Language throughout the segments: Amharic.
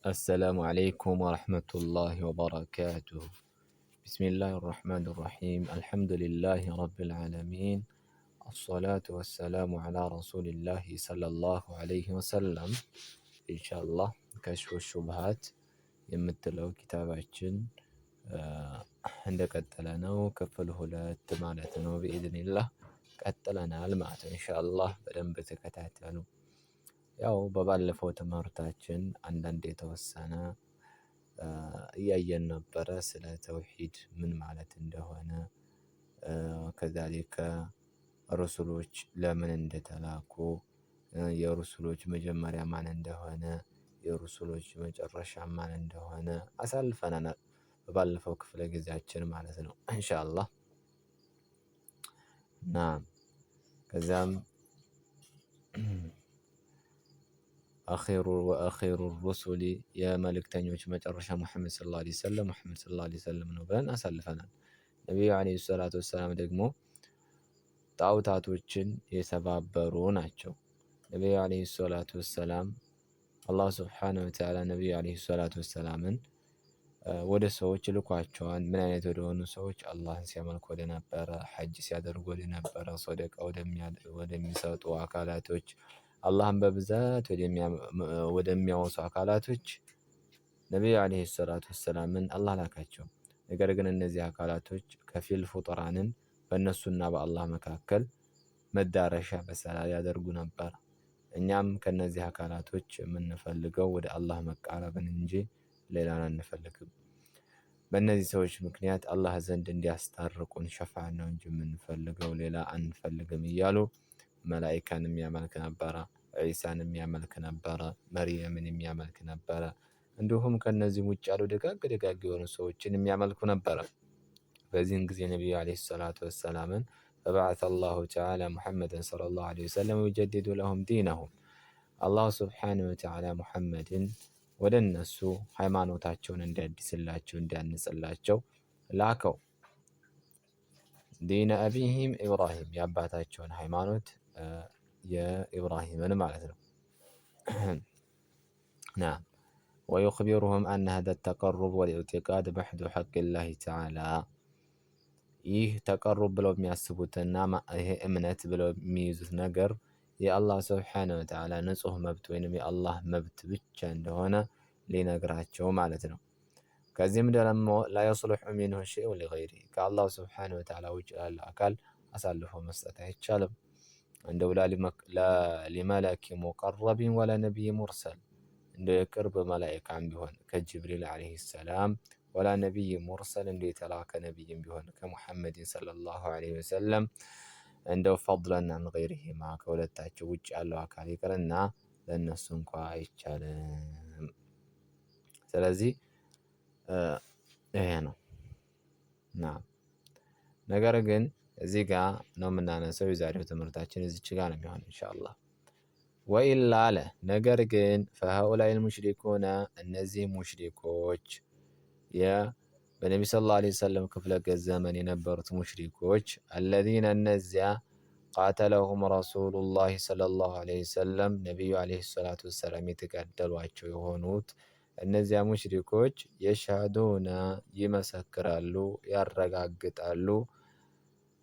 السلام عليكم ورحمة الله وبركاته. بسم الله الرحمن الرحيم. الحمد لله رب العالمين. الصلاة والسلام على رسول الله صلى الله عليه وسلم. إن شاء الله كشف الشبهات يمتلو كتاباتشن عندك التلانو كفله لا تمالتنو بإذن الله قتلنا المعت إن شاء الله بدن بتكتاتلو ያው በባለፈው ትምህርታችን አንዳንድ የተወሰነ እያየን ነበረ ስለ ተውሂድ ምን ማለት እንደሆነ ከዛሊከ ረሱሎች ለምን እንደተላኩ የረሱሎች መጀመሪያ ማን እንደሆነ የረሱሎች መጨረሻ ማን እንደሆነ አሳልፈናል በባለፈው ክፍለ ጊዜያችን ማለት ነው ኢንሻአላህ። ከዛም አኺሩ ሩሱሊ የመልእክተኞች መጨረሻ ሙሐመድ ሰለላሁ ዐለይሂ ወሰለም ነው ብለን አሳልፈናል። ነብዩ ዐለይሂ ሰላቱ ወሰላም ደግሞ ጣዖታቶችን የሰባበሩ ናቸው። ነብዩ ዐለይሂ ሰላቱ ወሰላም አላህ ሱብሓነሁ ወተዓላ ነብዩ ዐለይሂ ሰላቱ ወሰላምን ወደ ሰዎች ልኳቸዋል። ምን አይነት ወደሆኑ ሰዎች? አላህን ሲያመልኩ ወደ ነበረ፣ ሐጅ ሲያደርጉ ወደ ነበረ፣ ሰደቃ ወደሚሰጡ አካላቶች፣ አላህን በብዛት ወደሚያወሱ አካላቶች ነብዩ ዐለይሂ ሰላቱ ወሰላምን አላህ ላካቸው። ነገር ግን እነዚህ አካላቶች ከፊል ፍጡራንን በእነሱና በአላህ መካከል መዳረሻ መሰላል ያደርጉ ነበር። እኛም ከነዚህ አካላቶች የምንፈልገው ወደ አላህ መቃረብን እንጂ ሌላን አንፈልግም። በእነዚህ ሰዎች ምክንያት አላህ ዘንድ እንዲያስታርቁን ሸፋዓን ነው እንጂ የምንፈልገው ሌላ አንፈልግም እያሉ መላኢካን የሚያመልክ ነበረ፣ ዒሳን የሚያመልክ ነበረ፣ መርየምን የሚያመልክ ነበረ። እንዲሁም ከነዚህም ውጭ ያሉ ደጋግ የሆኑ ሰዎችን የሚያመልኩ ነበረ። በዚህን ጊዜ ነብዩ ዐለይሂ ሰላቱ ወሰላምን ፈበዐሰ አላሁ ተዓላ ሙሐመድን ሰለላሁ ዐለይሂ ወሰለም ዩጀዲዱ ለሁም ዲነሁም። አላህ ሱብሓነሁ ወተዓላ ሙሐመድን ወደ እነሱ ሃይማኖታቸውን እንዲያድስላቸው እንዲያንጽላቸው ላከው። ዲነ አቢሂም ኢብራሂም የአባታቸውን ሃይማኖት የኢብራሂምን ማለት ነው። ናም ወዩኽቢሩሁም አነ ሃዛ ተቀሩብ ወልኢዕቲቃድ መሕዱ ሐቂላሂ ተዓላ። ይህ ተቀሩብ ብለው የሚያስቡትና ይሄ እምነት ብለው የሚይዙት ነገር የአላህ ሱብሓነሁ ወተዓላ ንጹህ መብት ወይንም የአላህ መብት ብቻ እንደሆነ ሊነግራቸው ማለት ነው። ከዚህም ደግሞ ላ የስሉሑ ሚንሁ ሸይኡን ሊገይሪሂ ከአላህ ሱብሓነሁ ወተዓላ ውጭ ላለ አካል አሳልፎ መስጠት አይቻልም። እንደው ሊመለኪ ሙቀረቢን ወላ ነቢይ ሙርሰል እንደ የቅርብ መላኢካም ቢሆን ከጅብሪል ዐለይሂ ሰላም ወላ ነቢይ ሙርሰል እንደ የተላከ ነቢይም ቢሆን ከሙሐመድን ሰለላሁ ዐለይሂ ወሰለም እንደው ፈድለን አን ገይሪሂማ ከሁለታቸው ውጭ ያለው አካል ይቅርና ለእነሱ እንኳ አይቻልም። ስለዚህ ይሄ ነው። ነገር ግን እዚህ ጋር ነው የምናነሳው። የዛሬው ትምህርታችን እዚች ጋር ነው የሚሆነው ኢንሻአላህ። ወኢላ አለ ነገር ግን ፈሀኡላኢል ሙሽሪኩነ እነዚህ ሙሽሪኮች በነቢ ሰለላሁ ዐለይሂ ወሰለም ክፍለ ዘመን የነበሩት ሙሽሪኮች አለዚነ እነዚያ ቃተለሁም ረሱሉላሂ ሰለላሁ ዐለይሂ ወሰለም ነቢዩ ዐለይሂ ሰላቱ ወሰላም የተጋደሏቸው የሆኑት እነዚያ ሙሽሪኮች የሽሀዱነ ይመሰክራሉ፣ ያረጋግጣሉ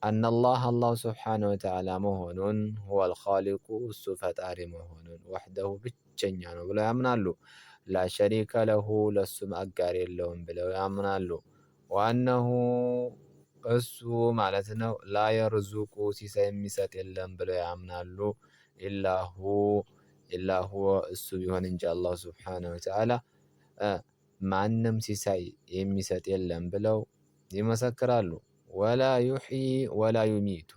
አነላህ አላህ ሱብሓነሁ ወተዓላ መሆኑን ሁወል ኻሊቁ እሱ ፈጣሪ መሆኑን ወሕደሁ ብቸኛ ነው ብለው ያምናሉ። ላሸሪከ ለሁ ለእሱም አጋር የለውም ብለው ያምናሉ። ወአነሁ እሱ ማለት ነው ላ የርዙቁ ሲሳይ የሚሰጥ የለም ብለው ያምናሉ። ኢላ ሁወ እሱ ቢሆን እንጂ አላህ ሱብሓነሁ ወተዓላ ማንም ሲሳይ የሚሰጥ የለም ብለው ይመሰክራሉ። ወላ ዩሕዪ ወላ ዩሚቱ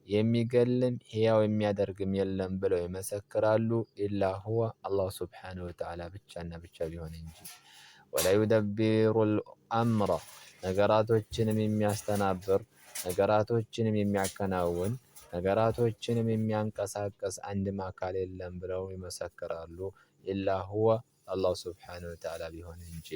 የሚገልም ሕያው የሚያደርግም የለም ብለው ይመሰክራሉ። ኢላ ሁወ አላህ ሱብሓነሁ ወተዓላ ብቻና ብቻ ቢሆን እንጂ። ወላ ዩደቢሩል አምረ ነገራቶችንም የሚያስተናብር ነገራቶችንም የሚያከናውን ነገራቶችንም የሚያንቀሳቅስ አንድም አካል የለም ብለው ይመሰክራሉ። ኢላ ሁወ አላህ ሱብሓነሁ ወተዓላ ቢሆን እንጂ።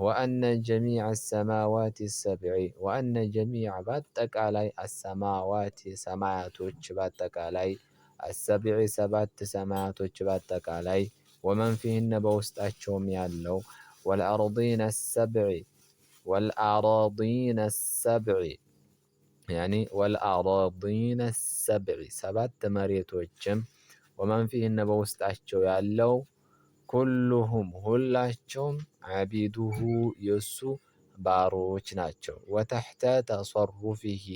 ወአነ ጀሚዐ አሰማዋት ሰብዒ ወአነ ጀሚዐ በአጠቃላይ አሰማዋት ሰማያቶች በአጠቃላይ አሰብዒ ሰባት ሰማያቶች በአጠቃላይ ወመን ፊህነ በውስጣቸውም ያለው ወልአርዲነ ሰብዒ ያኒ ወልአራዲነ ሰብዒ ሰባት መሬቶችም ወመን ፊህነ በውስጣቸው ያለው ኩሉሁም ሁላቸውም ዓቢዱሁ የእሱ ባሮች ናቸው። ወተሕተ ተሰሩፊሂ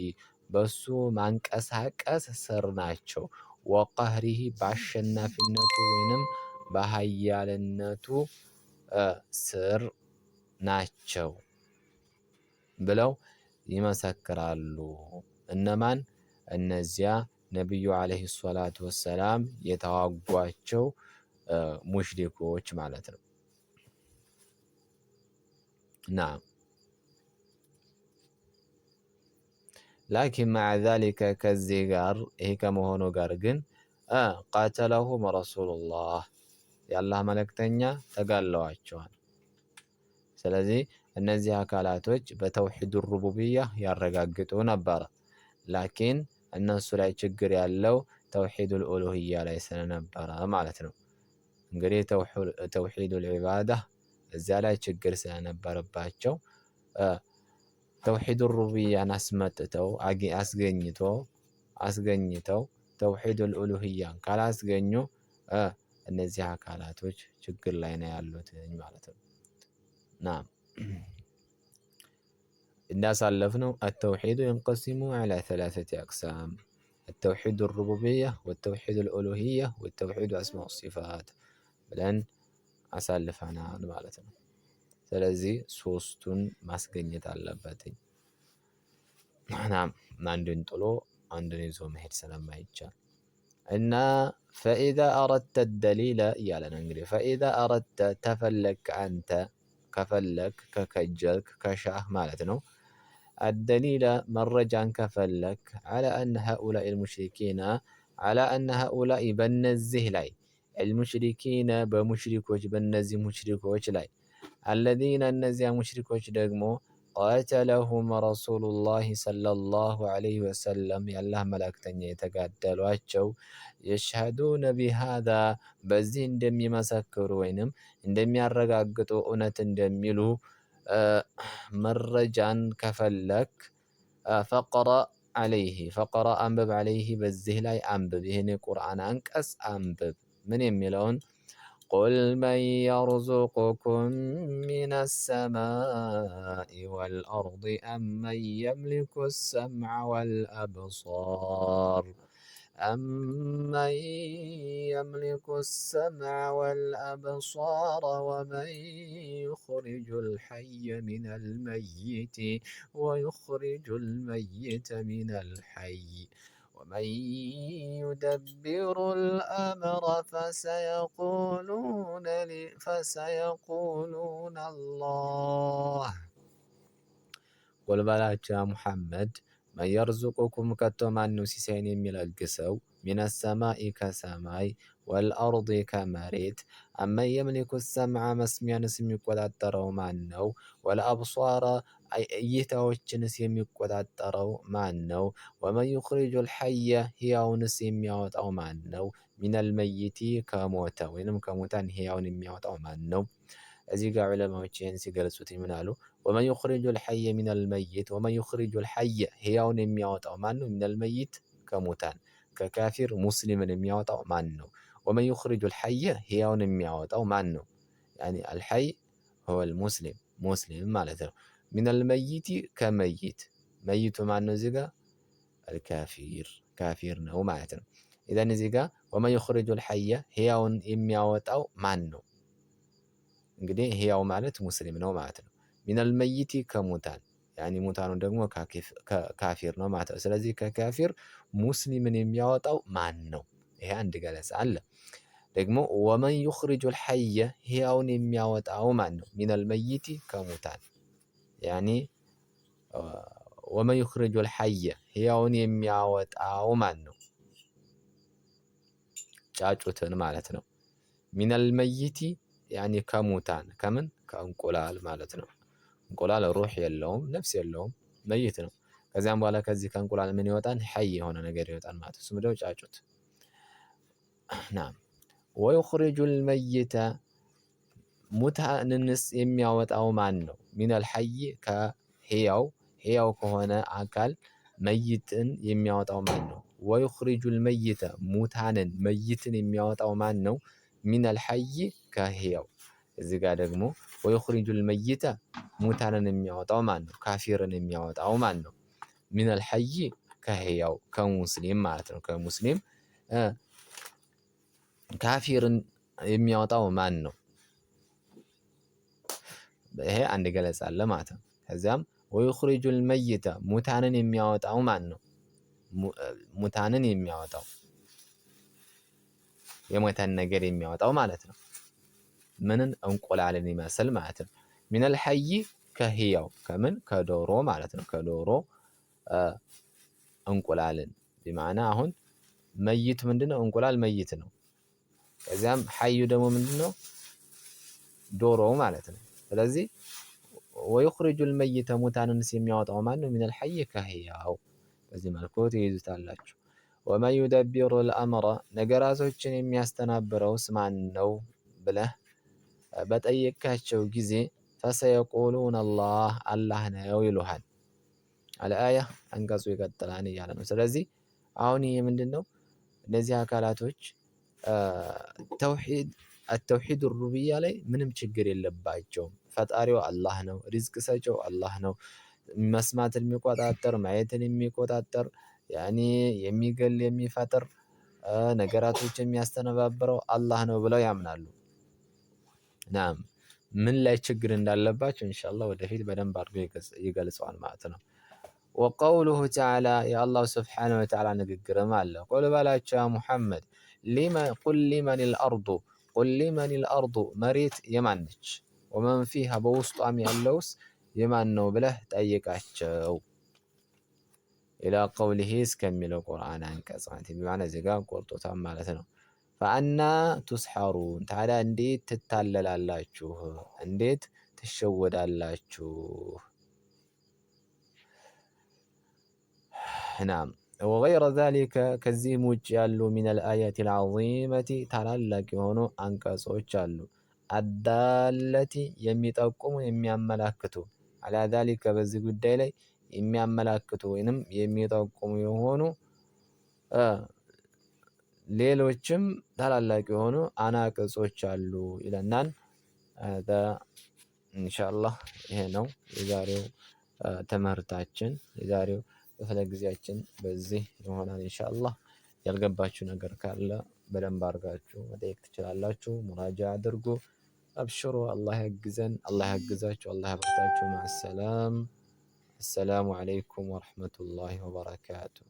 በሱ ማንቀሳቀስ ስር ናቸው። ወቀህሪሂ በአሸናፊነቱ ወይንም በሀያልነቱ ስር ናቸው ብለው ይመሰክራሉ። እነማን? እነዚያ ነቢዩ ዓለይሂ ሰላቱ ወሰላም የተዋጓቸው ሙሽሪኮች ማለት ነው። ናም ላኪን መዓ ዛሊከ ከዚህ ጋር ይሄ ከመሆኑ ጋር ግን ቃተለሁም ረሱሉላህ የአላህ መልእክተኛ ተጋለዋቸዋል። ስለዚህ እነዚህ አካላቶች በተውሒድ ሩቡብያ ያረጋግጡ ነበረ። ላኪን እነሱ ላይ ችግር ያለው ተውሒዱል ኡሉህያ ላይ ስለነበረ ማለት ነው። እንግዲህ ተውሒዱል ዒባዳ እዚያ ላይ ችግር ስለነበረባቸው ተውሒዱል ሩቡብያን አስገኝተው ተውሒዱል ኡሉህያን ካላስገኙ እነዚህ አካላቶች ችግር ላይ ነው ያሉት ማለት ነው። ናም እንዳሳለፍነው አተውሒዱ የንቀሲሙ ዐላ ሰላሰቲ አቅሳም አተውሒዱ ሩቡብያ ወተውሒዱ ልኡሉህያ ወተውሒዱ አስማኡ ሲፋት ብለን አሳልፈናል ማለት ነው። ስለዚህ ሶስቱን ማስገኘት አለበትኝ። ናም አንድን ጥሎ አንድን ይዞ መሄድ ስለማይቻል እና ፈኢዛ አረድተ ደሊለ እያለ ነው እንግዲህ ፈኢዛ አረድተ ተፈለግክ አንተ ከፈለግ ከከጀልክ ከሻህ ማለት ነው። አደሊለ መረጃን ከፈለክ ዐላ አነ ሃኡላኢ ልሙሽሪኪነ ዐላ አነ ሃኡላኢ በነዚህ ላይ አልሙሽሪኪነ በሙሽሪኮች በነዚህ ሙሽሪኮች ላይ አለዚነ እነዚያ ሙሽሪኮች ደግሞ ቃተለሁም ረሱሉላሂ ሰለላሁ ዐለይሂ ወሰለም የአላህ መልእክተኛ የተጋደሏቸው የሽሀዱነ ቢሃዛ በዚህ እንደሚመሰክሩ ወይንም እንደሚያረጋግጡ እውነት እንደሚሉ መረጃን ከፈለክ ፈቅረ አንብብ ዐለይሂ በዚህ ላይ አንብብ። ይህን የቁርአን አንቀጽ አንብብ። ምን የሚለውን ቁል መን የርዙቁኩም ሚነ ሰማኢ ወልአርድ አመን የምሊኩ ሰምዐ ወልአብሳር أمن يملك السمع والأبصار ومن يخرج الحي من الميت ويخرج الميت من الحي ومن يدبر الأمر فسيقولون الله قل بلاك يا محمد መን የርዙቁኩም ከቶ ማነው ሲሳይን የሚለግሰው ሚነ ሰማኢ ከሰማይ ወልአርድ ከመሬት አመን የምሊኩ ሰምዐ መስሚያንስ የሚቆጣጠረው ማን ነው? ወልአብሷረ እይታዎችንስ የሚቆጣጠረው ማን ነው? ወመን ዩኽሪጁል ሐየ ሕያውንስ የሚያወጣው ማን ነው? ሚነል መይቲ ከሞተ ወይንም ከሙታን ሕያውን የሚያወጣው ማን ነው? እዚህ ጋር ዑለማዎች ይህን ሲገልጹት ምን አሉ? ወመን ዩኽሪጁል ሐየ ሚነል መይት ወመን ዩኽሪጁል ሐየ ሕያውን የሚያወጣው ማን ነው? ሚነል መይት ከሙታን ከካፊር ሙስሊምን የሚያወጣው ማን ነው? ወመን ዩኽሪጁል ሐየ ሕያውን የሚያወጣው ማን ነው? ያኒ አልሐይ ሁወል ሙስሊም ማለት ነው። ሚነል መይቲ ከመይት መይቱ ማን ነው? እዚህ ጋር አልካፊር ካፊር ነው ማለት ነው። ኢዘን እዚህ ጋር ወመን ዩኽሪጁል ሐየ ሕያውን የሚያወጣው ማን ነው? እንግዲህ ሕያው ማለት ሙስሊም ነው ማለት ነው። ሚነል መይቲ ከሙታን ያኒ ሙታኑ ደግሞ ካፊር ነው ማለት ነው። ስለዚህ ከካፊር ሙስሊምን የሚያወጣው ማን ነው? ይሄ አንድ ገለጻ አለ። ደግሞ ወመን ዩኽሪጁል ሐየ ሕያውን የሚያወጣው ማን ነው? ሚነል መይቲ ከሙታን ያኒ ወመን ዩኽሪጁል ሐየ ሕያውን የሚያወጣው ማን ነው? ጫጩትን ማለት ነው። ሚነል መይቲ ያኒ ከሙታን ከምን ከእንቁላል ማለት ነው። እንቁላል ሩህ የለውም ነፍስ የለውም መይት ነው። ከዚያም በኋላ ከዚህ ከእንቁላል ምን ይወጣል? ሐይ የሆነ ነገር ይወጣል ማለት ነው። እሱም ደግሞ ጫጩት ናም ወዩኽሪጁል መይተ ሙታንንስ የሚያወጣው ማን ነው? ሚነል ሐይ ከሕያው ሕያው ከሆነ አካል መይትን የሚያወጣው ማን ነው? ወዩኽሪጁል መይተ ሙታንን መይትን የሚያወጣው ማን ነው? ሚነል ሐይ ከሕያው። እዚህ ጋር ደግሞ ወዩኽሪጁል መይተ ሙታንን የሚያወጣው ማን ነው? ካፊርን የሚያወጣው ማን ነው? ሚነል ሐይ ከሕያው ከሙስሊም ማለት ነው። ከሙስሊም ካፊርን የሚያወጣው ማን ነው? ይሄ አንድ ገለጻ አለ ማለት ነው። ከዚያም ወዩኽሪጁል መይተ ሙታንን የሚያወጣው ማን ነው? ሙታንን የሚያወጣው የሞተን ነገር የሚያወጣው ማለት ነው። ምንን? እንቁላልን ይመስል ማለት ነው። ሚነል ሐይ ከሕያው ከምን? ከዶሮ ማለት ነው። ከዶሮ እንቁላልን ቢማዕና አሁን መይት ምንድነው? እንቁላል መይት ነው። ከዚያም ሐዩ ደግሞ ምንድነው? ዶሮው ማለት ነው። ስለዚህ ወዩኽሪጁል መይተ ሙታንንስ የሚያወጣው ማን ነው? ሚነል ሐይ ከሕያው። በዚህ መልኩ ትይዙታላችሁ። ወመን ዩደቢሩል አምረ ነገራቶችን የሚያስተናብረውስ ማን ነው ብለህ በጠየካቸው ጊዜ ፈሰየቁሉነ አላህ አላህ ነው ይሉሃል። አልአያ አንቀጹ ይቀጥላል እያለ ነው። ስለዚህ አሁን ይሄ ምንድን ነው? እነዚህ አካላቶች ተውሂድ ሩቡብያ ላይ ምንም ችግር የለባቸውም። ፈጣሪው አላህ ነው። ሪዝቅ ሰጪው አላህ ነው። መስማትን የሚቆጣጠር ማየትን የሚቆጣጠር ያኔ የሚገል የሚፈጥር ነገራቶች የሚያስተነባብረው አላህ ነው ብለው ያምናሉ። ናም ምን ላይ ችግር እንዳለባቸው ኢንሻአላህ ወደፊት በደንብ አድርጎ ይገልጸዋል ማለት ነው። ወቀውሉሁ ተዓላ የአላሁ ስብሓነሁ ወተዓላ ንግግርም አለ። ቁል በላቸው ያ ሙሐመድ ቁል ሊመኒል አርዱ ቁል ሊመኒል አርዱ መሬት የማን ነች? ወመን ፊሃ በውስጧም ያለውስ የማን ነው ብለህ ጠይቃቸው። ኢላ ቀውሊሂ እስከሚለው ቁርአን አንቀጽ ማለት ቢማዕና እዚህ ጋር ቆርጦታል ማለት ነው። ፈአና ቱስሐሩን ታዲያ እንዴት ትታለላላችሁ? እንዴት ትሸወዳላችሁ? ናም ወገይረ ዛሊከ ከዚህም ውጭ ያሉ ሚነል አያቲል ዐዚመቲ ታላላቅ የሆኑ አንቀጾች አሉ። አዳለቲ የሚጠቁሙ የሚያመላክቱ አላ ዛሊከ በዚህ ጉዳይ ላይ የሚያመላክቱ ወይንም የሚጠቁሙ የሆኑ ሌሎችም ታላላቅ የሆኑ አናቅጾች አሉ ይለናል። ኢንሻአላህ ይሄ ነው የዛሬው ትምህርታችን። የዛሬው ክፍለ ጊዜያችን በዚህ ይሆናል ኢንሻአላህ። ያልገባችሁ ነገር ካለ በደንብ አድርጋችሁ መጠየቅ ትችላላችሁ። ሙራጃ አድርጉ። አብሽሩ። አላህ ያግዘን፣ አላህ ያግዛችሁ፣ አላህ ያበርታችሁ። ማሰላም። አሰላሙ አለይኩም ወረሕመቱላሂ ወበረካቱሁ።